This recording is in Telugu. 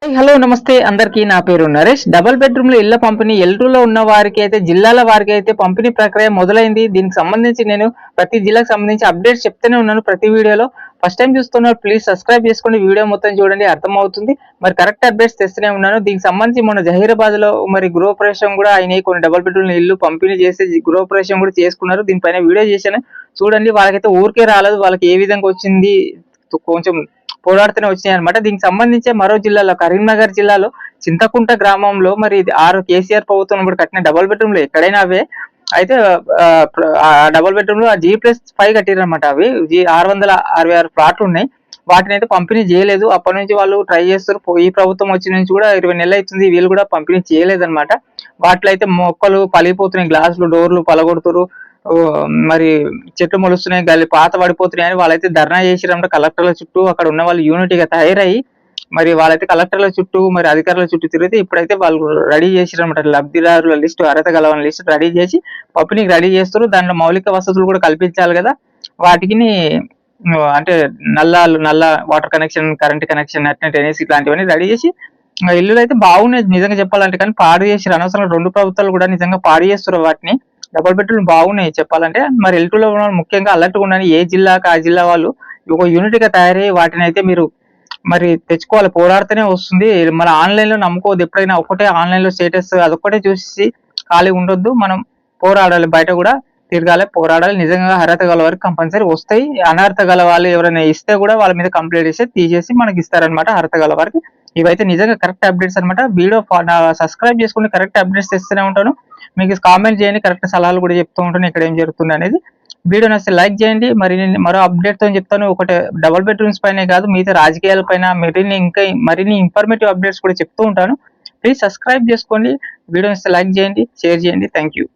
హలో నమస్తే అందరికీ నా పేరు నరేష్. డబుల్ బెడ్రూమ్ లో ఇళ్ల పంపిణీ ఎల్టూలో ఉన్న వారికి అయితే జిల్లాల వారికి అయితే పంపిణీ ప్రక్రియ మొదలైంది. దీనికి సంబంధించి నేను ప్రతి జిల్లాకు సంబంధించి అప్డేట్స్ చెప్తూనే ఉన్నాను ప్రతి వీడియోలో. ఫస్ట్ టైం చూస్తున్నారు ప్లీజ్ సబ్స్క్రైబ్ చేసుకోండి, వీడియో మొత్తం చూడండి, అర్థమవుతుంది. మరి కరెక్ట్ అప్డేట్స్ తెస్తూనే ఉన్నాను. దీనికి సంబంధించి మొన్న జహీరాబాద్ లో మరి గృహప్రవేశం కూడా అయినాయి. కొన్ని డబుల్ బెడ్రూమ్ ఇల్లు పంపిణీ చేసి గృహప్రవేశం కూడా చేసుకున్నారు. దీనిపైన వీడియో చేశాను చూడండి. వాళ్ళకైతే ఊరికే రాలేదు, వాళ్ళకి ఏ విధంగా వచ్చింది కొంచెం పోరాడుతూనే వచ్చినాయి అనమాట. దీనికి సంబంధించి మరో జిల్లాలో కరీంనగర్ జిల్లాలో చింతకుంట గ్రామంలో మరి కేసీఆర్ ప్రభుత్వం ఇప్పుడు కట్టిన డబుల్ బెడ్రూమ్ లో ఎక్కడైనా అవే అయితే ఆ డబుల్ బెడ్రూమ్ లో G+5 కట్టిరనమాట. అవి 666 ప్లాట్లు ఉన్నాయి. వాటిని అయితే పంపిణీ చేయలేదు. అప్పటి నుంచి వాళ్ళు ట్రై చేస్తారు. ఈ ప్రభుత్వం వచ్చిన నుంచి కూడా 20 నెలలు అవుతుంది, వీళ్ళు కూడా పంపిణీ చేయలేదన్నమాట. వాటిలో అయితే మొక్కలు పలిగిపోతున్నాయి, గ్లాసులు డోర్లు పలగొడుతురు, మరి చెట్లు మొలుస్తున్నాయి, గల్లి పాత పడిపోతున్నాయని వాళ్ళైతే ధర్నా చేసిరంట కలెక్టర్ల చుట్టూ. అక్కడ ఉన్న వాళ్ళు యూనిటీగా తయారయ్యి మరి వాళ్ళైతే కలెక్టర్ల చుట్టూ మరి అధికారుల చుట్టూ తిరిగితే ఇప్పుడైతే వాళ్ళు రెడీ చేసిరన్నమాట. లబ్ధిదారుల లిస్టు, అర్హత గలవని లిస్టు రెడీ చేసి పంపిణీకి రెడీ చేస్తారు. దాంట్లో మౌలిక వసతులు కూడా కల్పించాలి కదా. వాటికి అంటే నల్ల వాటర్ కనెక్షన్, కరెంట్ కనెక్షన్, టెనెస్ ఇట్లాంటివన్నీ రెడీ చేసి ఇల్లులు అయితే బాగున్నాయి నిజంగా చెప్పాలంటే. కానీ పాడు చేసి అనవసరం 2 ప్రభుత్వాలు కూడా నిజంగా పాడు చేస్తారు వాటిని. డబుల్ బెడ్రూమ్ బాగున్నాయి చెప్పాలంటే. మరి ఎల్టూలో ఉన్న ముఖ్యంగా అలర్ట్గా ఉండాలి. ఏ జిల్లాకి ఆ జిల్లా వాళ్ళు ఒక యూనిట్ గా తయారయ్యి వాటిని అయితే మీరు మరి తెచ్చుకోవాలి. పోరాడితేనే వస్తుంది. మన ఆన్లైన్ లో నమ్ముకోవద్దు. ఎప్పుడైనా ఒకటే ఆన్లైన్ లో స్టేటస్ అదొక్కటే చూసి ఖాళీ ఉండొద్దు. మనం పోరాడాలి, బయట కూడా తిరగాలి, పోరాడాలి. నిజంగా అర్హత గల వారికి కంపల్సరీ వస్తాయి. అనర్హత గల వాళ్ళు ఎవరైనా ఇస్తే కూడా వాళ్ళ మీద కంప్లైంట్ చేస్తే తీసేసి మనకి ఇస్తారనమాట అర్హత గల వారికి. ఇవైతే నిజంగా కరెక్ట్ అప్డేట్స్ అనమాట. వీడియో సబ్స్క్రైబ్ చేసుకుని కరెక్ట్ అప్డేట్స్ తెస్తూనే ఉంటాను. మీకు కామెంట్ చేయండి, కరెక్ట్ సలహాలు కూడా చెప్తూ ఉంటాను ఇక్కడ ఏం జరుగుతుంది అనేది. వీడియో నచ్చితే లైక్ చేయండి. మరి నేను మరో అప్డేట్ తో చెప్తాను. ఒకటి డబుల్ బెడ్రూమ్స్ పైనే కాదు, మిగతా రాజకీయాల పైన మరిన్ని ఇన్ఫర్మేటివ్ అప్డేట్స్ కూడా చెప్తూ ఉంటాను. ప్లీజ్ సబ్స్క్రైబ్ చేసుకోండి, వీడియో నచ్చితే లైక్ చేయండి, షేర్ చేయండి. Thank you.